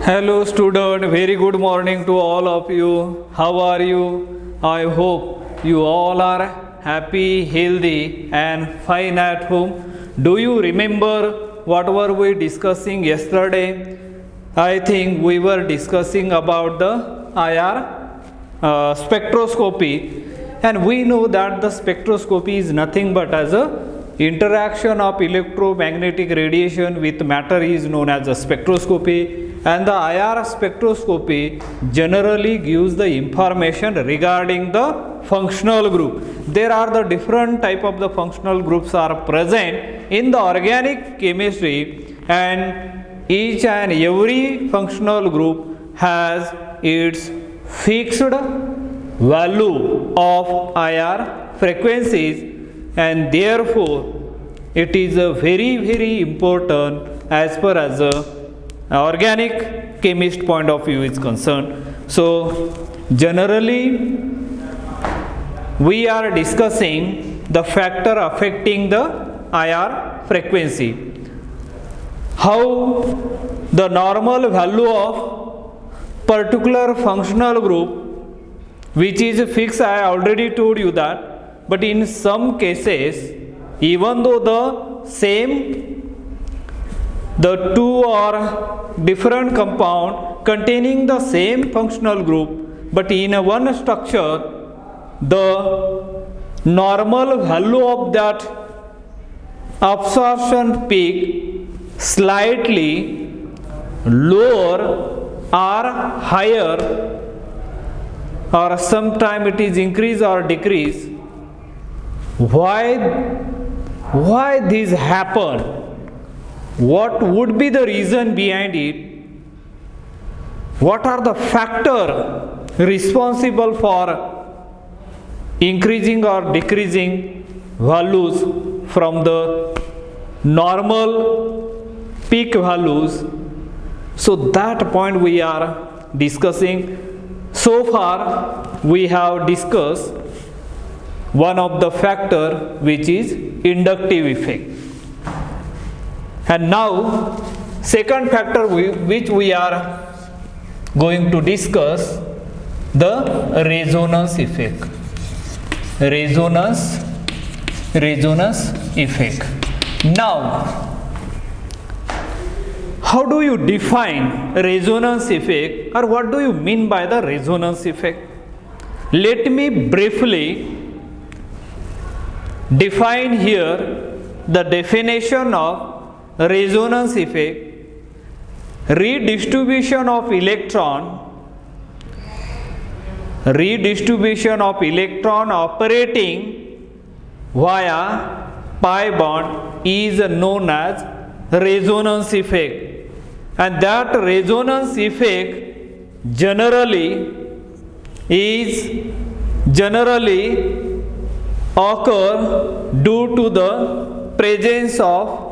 Hello student, very good morning to all of you. How are you? I hope you all are happy, healthy and fine at home. Do you remember what were we discussing yesterday? I think we were discussing about the IR spectroscopy, and we know that the spectroscopy is nothing but as a interaction of electromagnetic radiation with matter is known as a spectroscopy, and the IR spectroscopy generally gives the information regarding the functional group. There are the different type of the functional groups are present in the organic chemistry, and each and every functional group has its fixed value of IR frequencies, and therefore it is a very important as per as a organic chemist point of view is concerned. So generally we are discussing the factor affecting the IR frequency, how the normal value of particular functional group which is fixed. I already told you that, but in some cases even though the two are different compound containing the same functional group, but in a one structure the normal value of that absorption peak slightly lower or higher, or sometime it is increase or decrease. Why this happen? What would be the reason behind it? What are the factors responsible for increasing or decreasing values from the normal peak values? So that point we are discussing. So far we have discussed one of the factor which is inductive effect. And now second factor which we are going to discuss, the resonance effect. Resonance effect. Now how do you define resonance effect, or what do you mean by the resonance effect? Let me briefly define here the definition of resonance effect. Redistribution of electron operating via pi bond is known as resonance effect, and that resonance effect generally occur due to the presence of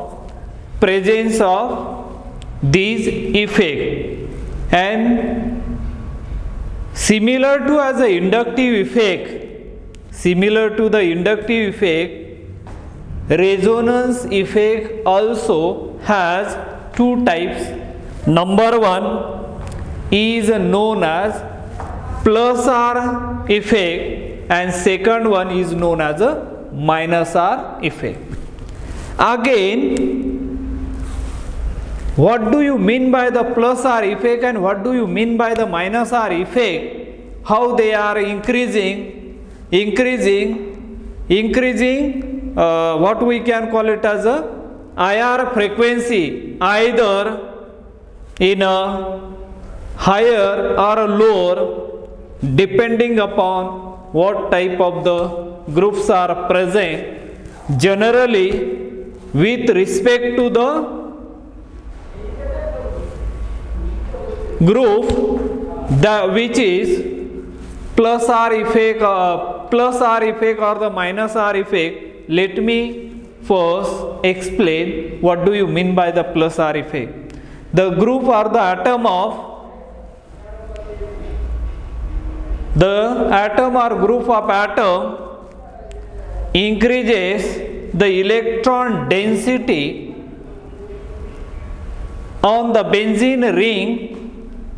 these effect, and similar to the inductive effect, resonance effect also has two types. Number one is known as plus R effect, and second one is known as a minus R effect. Again, what do you mean by the plus R effect and what do you mean by the minus R effect? How they are increasing what we can call it as a IR frequency, either in a higher or a lower, depending upon what type of the groups are present. Generally with respect to the group which is plus R effect or the minus R effect, let me first explain what do you mean by the plus R effect. The group or the atom or group of atom increases the electron density on the benzene ring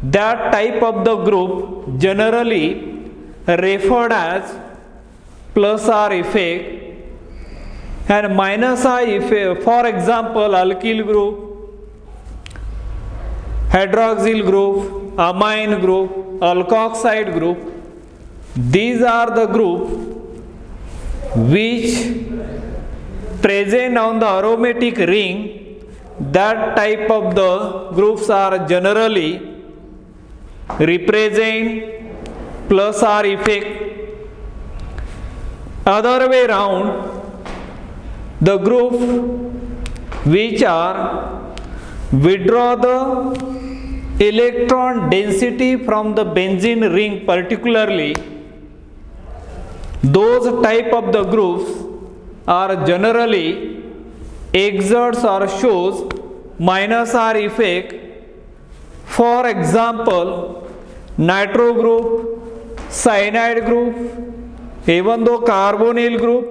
that type of the group generally referred as plus R effect and minus I effect. For example, alkyl group, hydroxyl group, amine group, alkoxide group. These are the group which present on the aromatic ring. That type of the groups are generally represent plus R effect. Other way round, the group which are withdraw the electron density from the benzene ring, particularly those type of the groups are generally exerts or shows minus R effect. For example, nitro group, cyanide group, even though carbonyl group,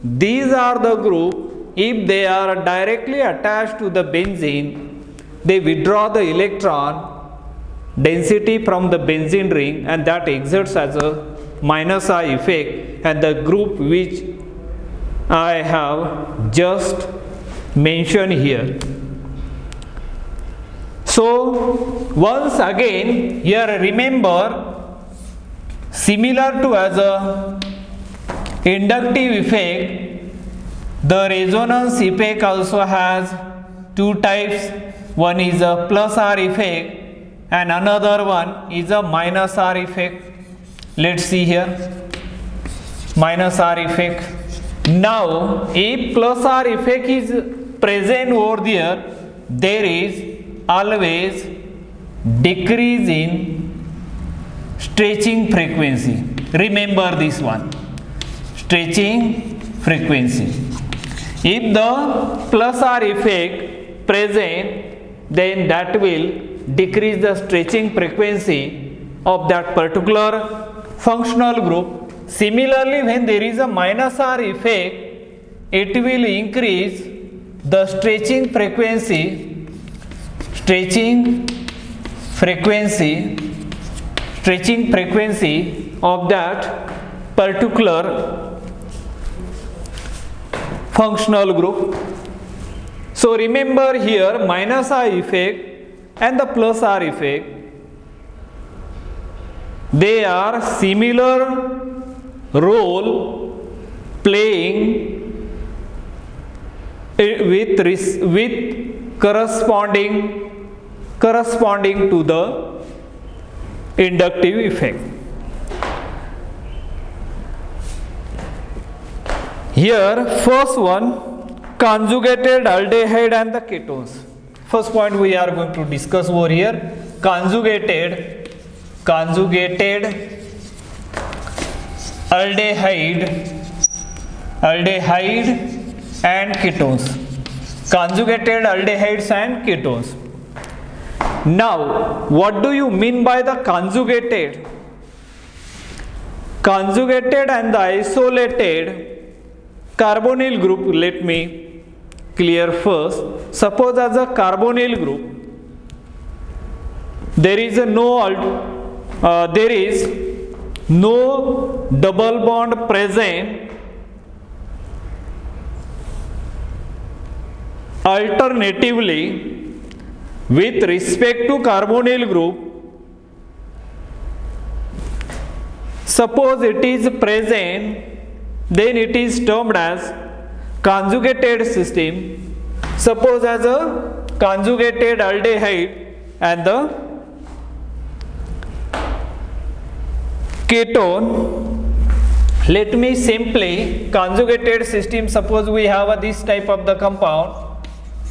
these are the group, if they are directly attached to the benzene, they withdraw the electron density from the benzene ring, and that exerts as a minus I effect, and the group which I have just mentioned here. So once again here remember, similar to as a inductive effect, the resonance effect also has two types. One is a plus R effect and another one is a minus R effect. Let's see here, minus R effect. Now if plus R effect is present over there is always decrease in stretching frequency. Remember this one, stretching frequency. If the plus R effect present, then that will decrease the stretching frequency of that particular functional group. Similarly, when there is a minus R effect, it will increase the stretching frequency of that particular functional group. So remember here, minus R effect and the plus R effect, they are similar role playing with corresponding to the inductive effect. Here first one, conjugated aldehyde and the ketones. First point we are going to discuss over here, conjugated aldehyde and ketones. Conjugated aldehydes and ketones. Now what do you mean by the conjugated? Conjugated and the isolated carbonyl group, let me clear first. Suppose as a carbonyl group, there is no double bond present. Alternatively, with respect to carbonyl group, suppose it is present, then it is termed as conjugated system. Suppose as a conjugated aldehyde and the ketone. Let me simply conjugated system. Suppose we have this type of the compound.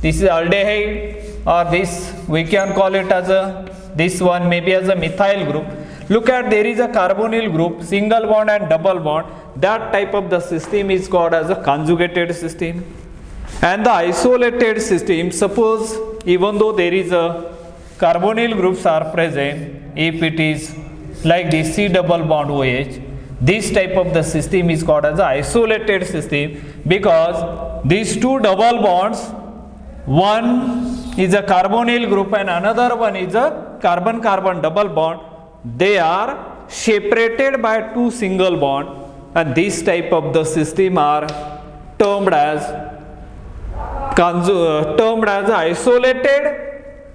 This is aldehyde, or this we can call it as a, this one maybe as a methyl group. Look at, there is a carbonyl group, single bond and double bond. That type of the system is called as a conjugated system. And the isolated system, suppose even though there is a carbonyl groups are present, if it is like this C double bond OH, this type of the system is called as an isolated system, because these two double bonds, one is a carbonyl group and another one is a carbon-carbon double bond, they are separated by two single bond, and this type of the system are termed as isolated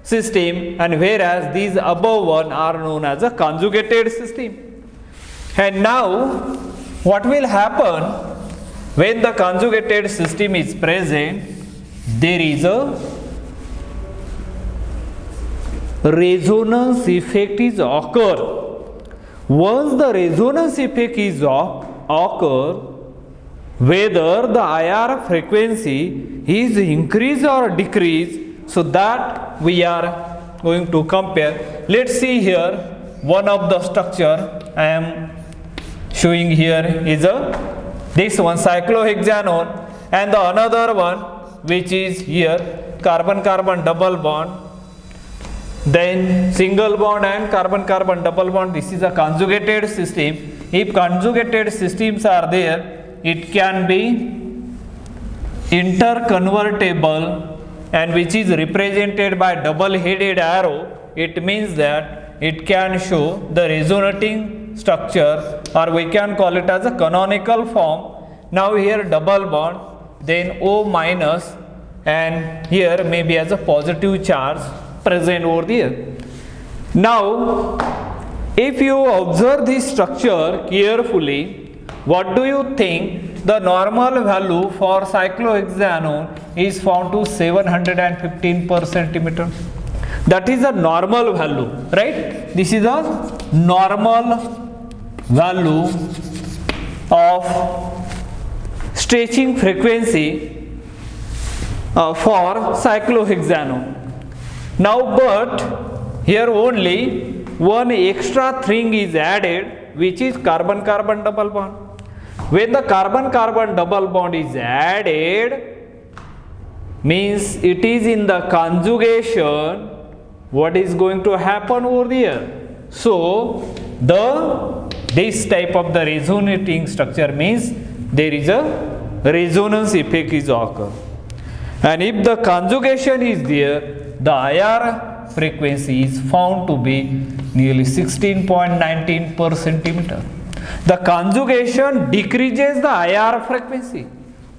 system, and whereas these above one are known as a conjugated system. And now what will happen when the conjugated system is present? There is a resonance effect is occur. Once the resonance effect is occur, whether the IR frequency is increase or decrease, so that we are going to compare. Let's see here one of the structure I am showing here is this one cyclohexanone, and the another one which is here carbon-carbon double bond, then single bond and carbon-carbon double bond. This is a conjugated system. If conjugated systems are there, it can be interconvertible, and which is represented by double-headed arrow. It means that it can show the resonating structure, or we can call it as a canonical form. Now here double bond, then O minus, and here maybe as a positive charge present over there. Now if you observe this structure carefully, what do you think? The normal value for cyclohexanone is found to 715 per centimeter. That is a normal value, right? This is a normal value of stretching frequency for cyclohexanone. Now but here only one extra thing is added, which is carbon-carbon double bond. When the carbon-carbon double bond is added, means it is in the conjugation, what is going to happen over there? So this type of the resonating structure means there is a resonance effect is occur, and if the conjugation is there, the IR frequency is found to be nearly 16.19 per centimeter. The conjugation decreases the IR frequency.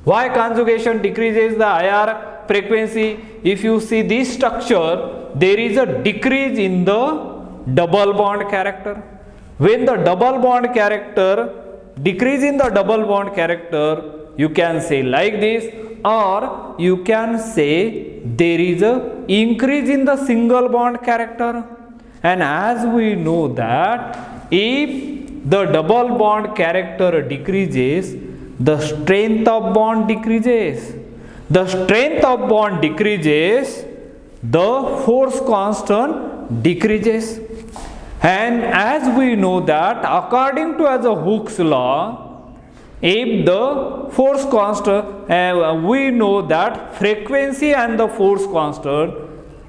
Why conjugation decreases the IR frequency? If you see this structure, there is a decrease in the double bond character. When the double bond character decrease in the double bond character, you can say like this, or you can say there is a increase in the single bond character. And as we know that if the double bond character decreases, the strength of bond decreases. The strength of bond decreases, the force constant decreases. And as we know that according to as a Hooke's law, if the force constant, we know that frequency and the force constant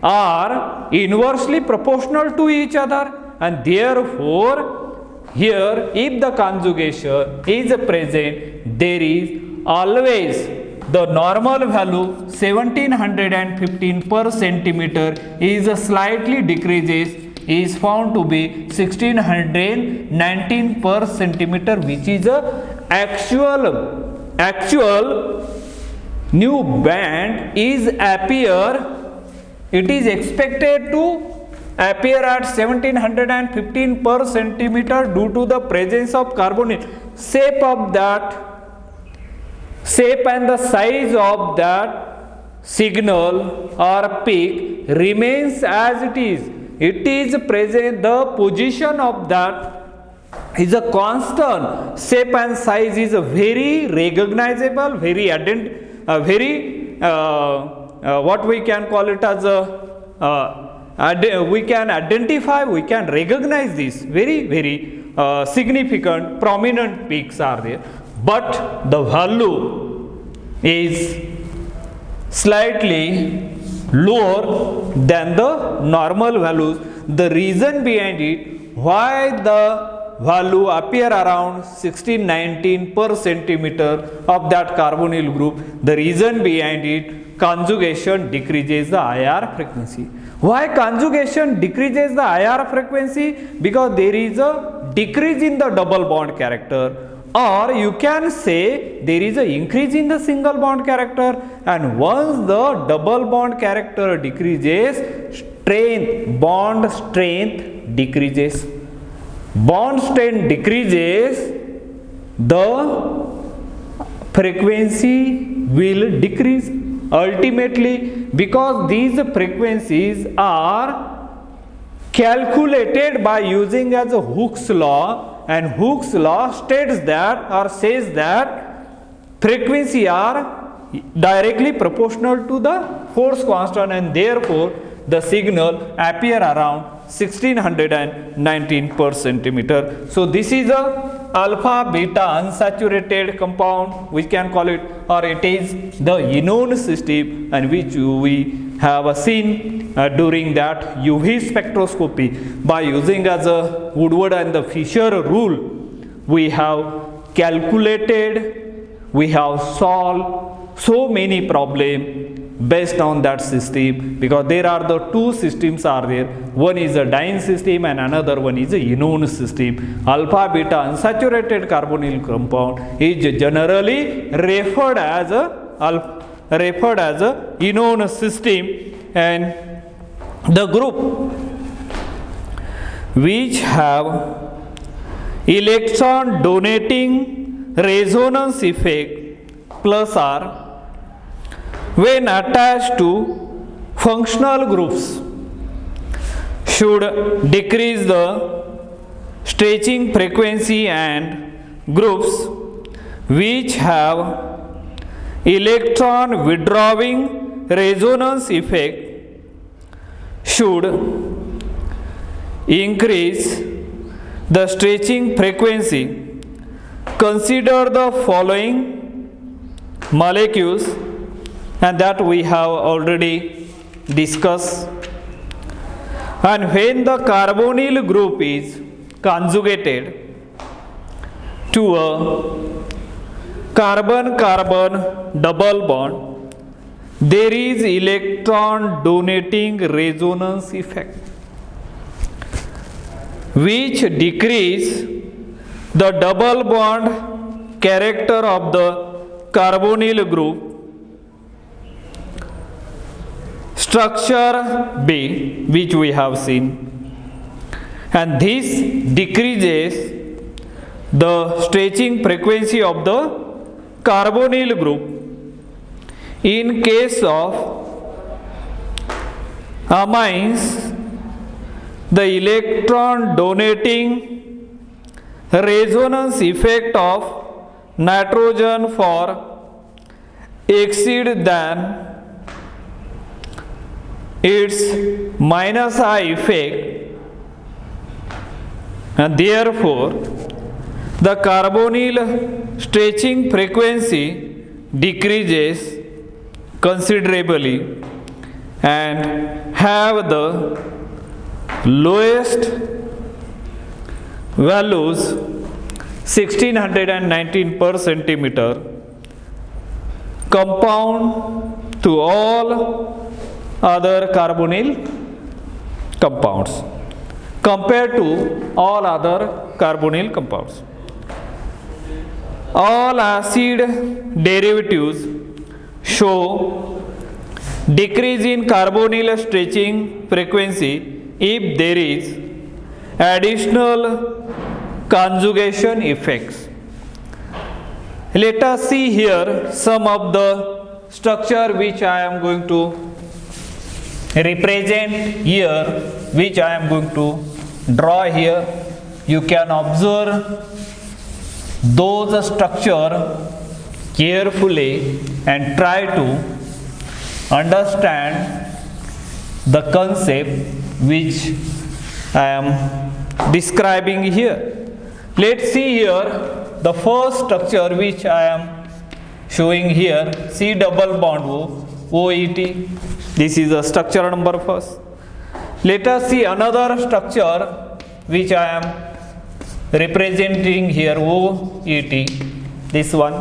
are inversely proportional to each other, and therefore here if the conjugation is present, there is always the normal value 1715 per centimeter is slightly decreases, is found to be 1619 per centimeter, which is a actual new band is appear. It is expected to appear at 1715 per centimeter due to the presence of carbonyl. Shape and the size of that signal or peak remains as it is. It is present, the position of that is a constant. Shape and size is a very recognizable, what we can call it as we can identify, we can recognize this very significant prominent peaks are there, but the value is slightly lower than the normal values. The reason behind it, why the value appear around 1619 per centimeter of that carbonyl group, the reason behind it, conjugation decreases the IR frequency. Why conjugation decreases the IR frequency? Because there is a decrease in the double bond character, or you can say there is an increase in the single bond character, and once the double bond character decreases, bond strength decreases. Bond strength decreases, the frequency will decrease ultimately, because these frequencies are calculated by using as a Hooke's law, and Hooke's law states that or says that frequency are directly proportional to the force constant, and therefore the signal appear around 1619 per centimeter. So this is a alpha beta unsaturated compound, we can call it, or it is the Enon system, and which we have seen during that UV spectroscopy by using as a Woodward and the Fisher rule. We have calculated, we have solved so many problems based on that system, because there are the two systems are there. One is a Dine system and another one is a Enon system. Alpha beta unsaturated carbonyl compound is generally referred as a Enon system, and the group which have electron donating resonance effect plus R when attached to functional groups should decrease the stretching frequency, and groups which have electron withdrawing resonance effect should increase the stretching frequency. Consider the following molecules, and that we have already discussed. And when the carbonyl group is conjugated to a carbon-carbon double bond, there is electron donating resonance effect, which decrease the double bond character of the carbonyl group. Structure B, which we have seen, and this decreases the stretching frequency of the carbonyl group. In case of amines, the electron donating resonance effect of nitrogen for exceed than its minus I effect, and therefore the carbonyl stretching frequency decreases considerably and have the lowest values 1619 per centimeter, compound to all other carbonyl compounds compared to all other carbonyl compounds. All acid derivatives show decrease in carbonyl stretching frequency if there is additional conjugation effects. Let us see here some of the structure which I am going to represent here, which I am going to draw here. You can observe those structure carefully and try to understand the concept which I am describing here. Let's see here the first structure which I am showing here, C double bond O, OET. This is the structure number first. Let us see another structure which I am representing here, OET, this one.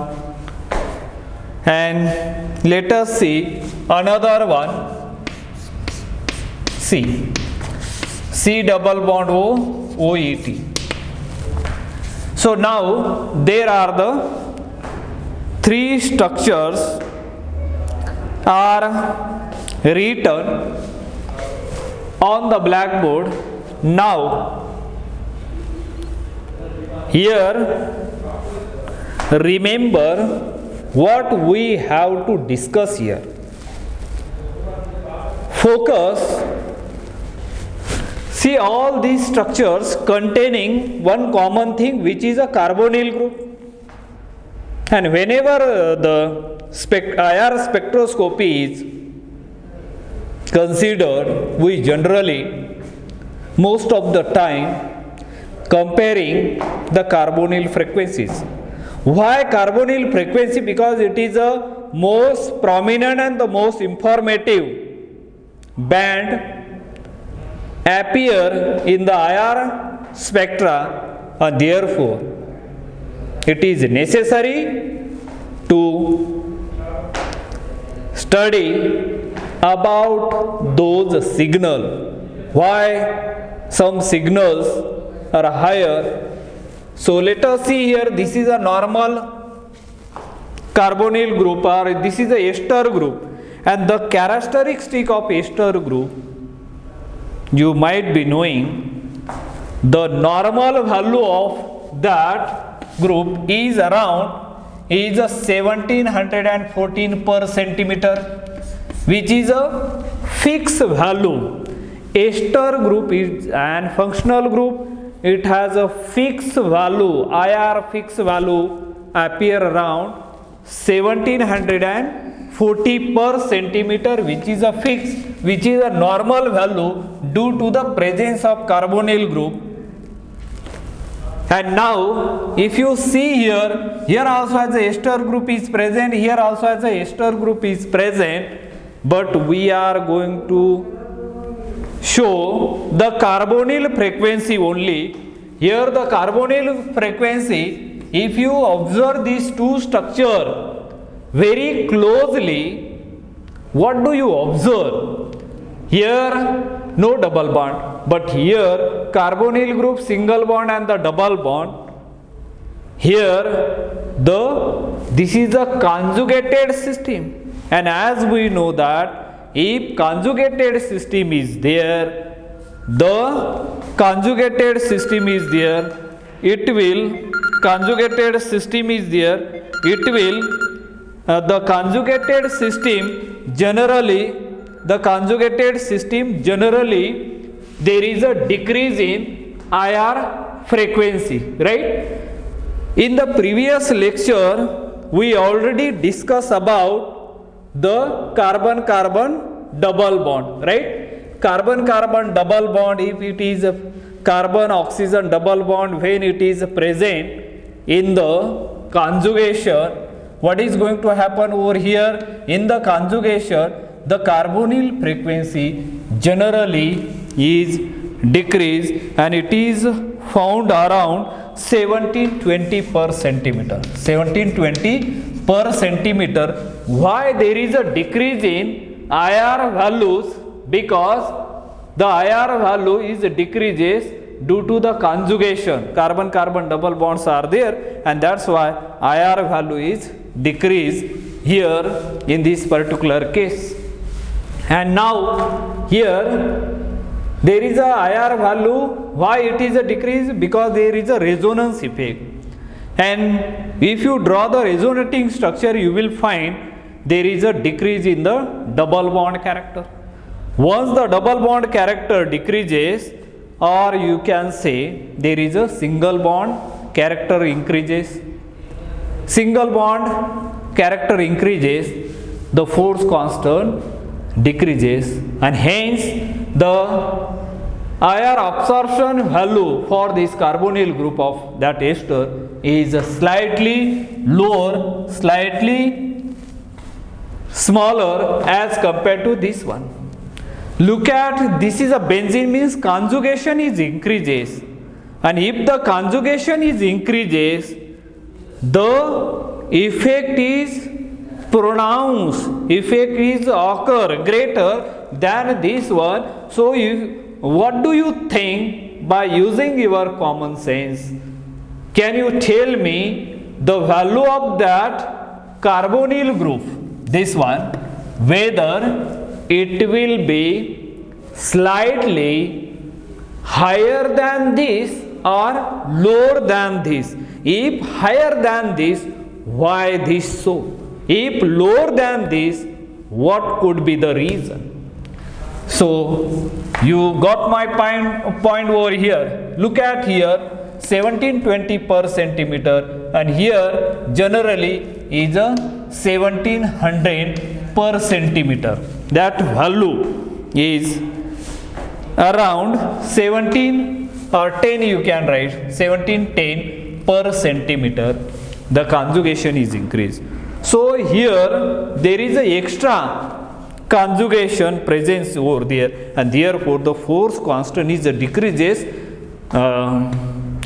And let us see another one, C double bond O, OET. So now there are the three structures are written on the blackboard. Now here remember what we have to discuss here. Focus. See all these structures containing one common thing, which is a carbonyl group. And whenever the IR spectroscopy is considered, we generally most of the time comparing the carbonyl frequencies. Why carbonyl frequency? Because it is the most prominent and the most informative band appear in the IR spectra, and therefore it is necessary to study about those signals. Why some signals are higher? So let us see here, this is a normal carbonyl group, or this is a ester group, and the characteristic of ester group, you might be knowing, the normal value of that group is around 1714 per centimeter, which is a fixed value. Ester group is an functional group. It has a fixed value, IR fixed value appear around 1740 per centimeter, which is a fixed, which is a normal value due to the presence of carbonyl group. And now if you see here, here also as a ester group is present, here also as a ester group is present, but we are going to show the carbonyl frequency only. Here the carbonyl frequency, if you observe these two structures very closely, what do you observe? Here no double bond, but here carbonyl group single bond and the double bond. Here this is a conjugated system, and as we know that if conjugated system is there, the conjugated system is there, it will conjugated system is there, it will the conjugated system generally there is a decrease in IR frequency, right? In the previous lecture we already discussed about the carbon-carbon double bond, right? Carbon-carbon double bond, if it is a carbon-oxygen double bond, when it is present in the conjugation, what is going to happen over here? In the conjugation, the carbonyl frequency generally is decreased, and it is found around 1720 per centimeter. 1720 per centimeter. Why there is a decrease in IR values? Because the IR value is decreases due to the conjugation. Carbon-carbon double bonds are there, and that's why IR value is decreased here in this particular case. And now here there is a IR value. Why it is a decrease? Because there is a resonance effect. And if you draw the resonating structure, you will find there is a decrease in the double bond character. Once the double bond character decreases, or you can say there is a single bond character increases. Single bond character increases, the force constant decreases, and hence the IR absorption value for this carbonyl group of that ester is slightly lower, slightly smaller as compared to this one. Look at, this is a benzene, means conjugation is increases, and if the conjugation is increases, the effect is pronounced effect is occur greater than this one. So what do you think by using your common sense? Can you tell me the value of that carbonyl group, this one, whether it will be slightly higher than this or lower than this? If higher than this, why this so? If lower than this, what could be the reason? So you got my point over here. Look at here, 1720 per centimeter, and here generally is a 1700 per centimeter. That value is around 17 or 10, you can write 1710 per centimeter. The conjugation is increased. So here there is a extra conjugation presence over there, and therefore the force constant is decreases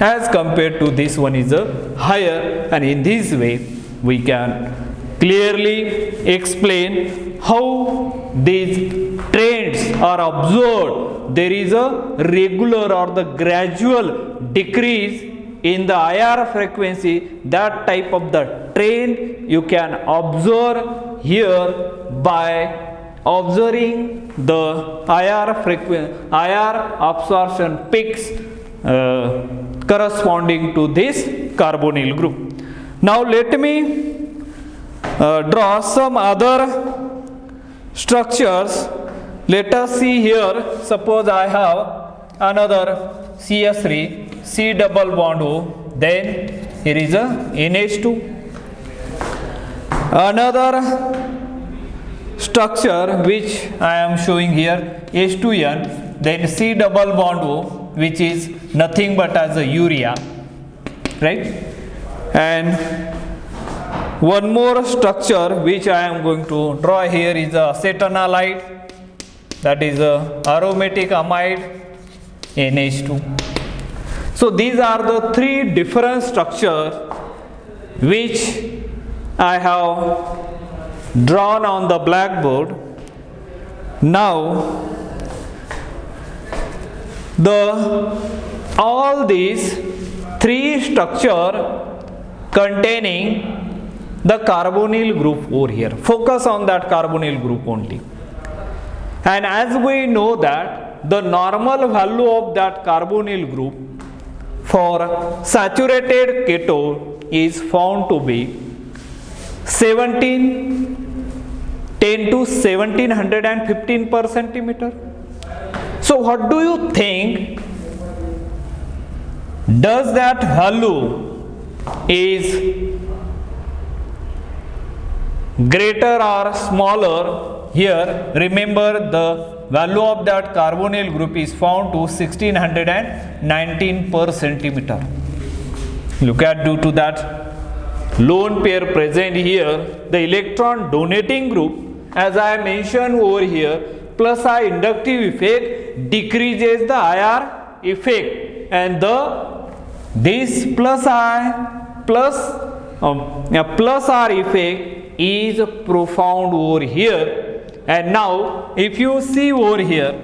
as compared to this one is higher, and in this way we can clearly explain how these trends are observed. There is a regular or the gradual decrease in the IR frequency. That type of the trend you can observe here by observing the IR absorption peaks corresponding to this carbonyl group. Now let me draw some other structures. Let us see here. Suppose I have another CS3, C double bond O, then here is a NH2. Another structure which I am showing here, H2N, then C double bond O, which is nothing but as a urea, right? And one more structure which I am going to draw here is acetonalide, that is a aromatic amide, NH2. So these are the three different structures which I have drawn on the blackboard. Now all these three structure containing the carbonyl group over here. Focus on that carbonyl group only. And as we know that the normal value of that carbonyl group for saturated ketone is found to be 10 to 1715 per centimeter. So what do you think? Does that value is greater or smaller? Here remember the value of that carbonyl group is found to 1619 per centimeter. Look at, due to that lone pair present here, the electron donating group, as I mentioned over here, plus I inductive effect decreases the IR effect, and this plus R effect is profound over here. And now if you see over here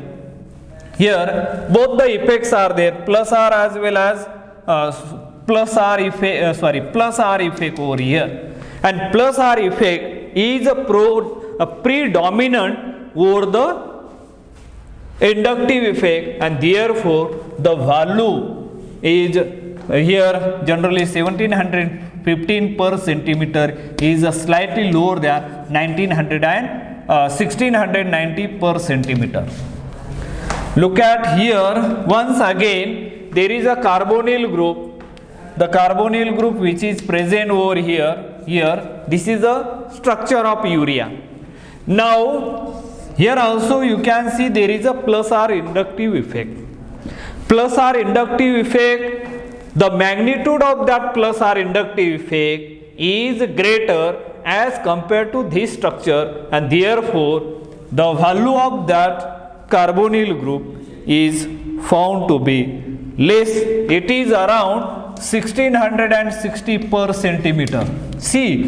both the effects are there, plus R as well as plus R effect over here, and plus R effect is a predominant over the inductive effect, and therefore the value is here generally 1715 per centimeter is slightly lower than 1690 per centimeter. Look at here once again, there is a carbonyl group, the carbonyl group which is present over here, this is a structure of urea. Now here also you can see there is a plus R inductive effect. Plus R inductive effect, the magnitude of that plus R inductive effect is greater as compared to this structure, and therefore the value of that carbonyl group is found to be less. It is around 1660 per centimeter. See,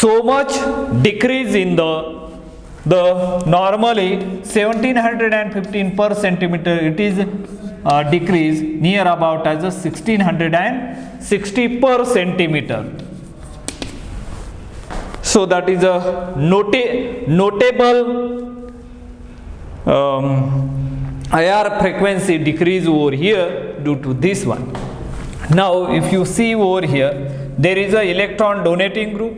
so much decrease in the normally 1715 per centimeter, it is decrease near about as a 1660 per centimeter. So that is a notable IR frequency decrease over here due to this one. Now if you see over here, there is a electron donating group,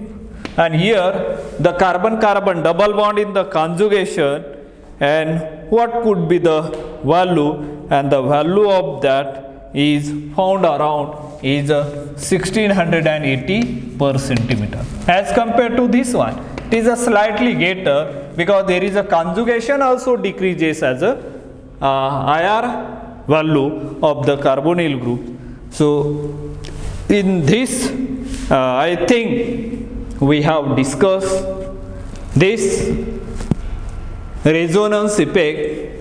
and here the carbon-carbon double bond in the conjugation, and what could be the value, and the value of that is found around is 1680 per centimeter. As compared to this one, it is a slightly greater because there is a conjugation also decreases as a IR value of the carbonyl group. So in this I think we have discussed this resonance effect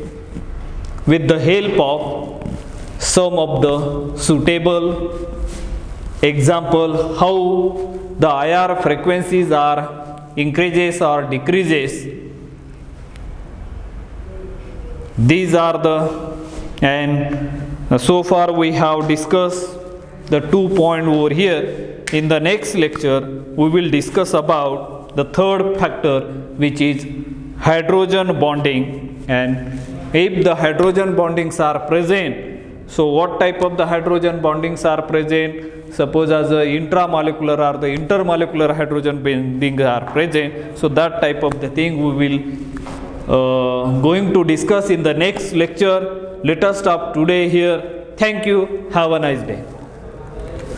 with the help of some of the suitable example how the IR frequencies are increases or decreases. These are the, and so far we have discussed the 2 points over here. In the next lecture we will discuss about the third factor, which is hydrogen bonding, and if the hydrogen bondings are present, so what type of the hydrogen bondings are present. Suppose as a intramolecular or the intermolecular hydrogen bondings are present, so that type of the thing we will going to discuss in the next lecture. Let us stop today here. Thank you. Have a nice day.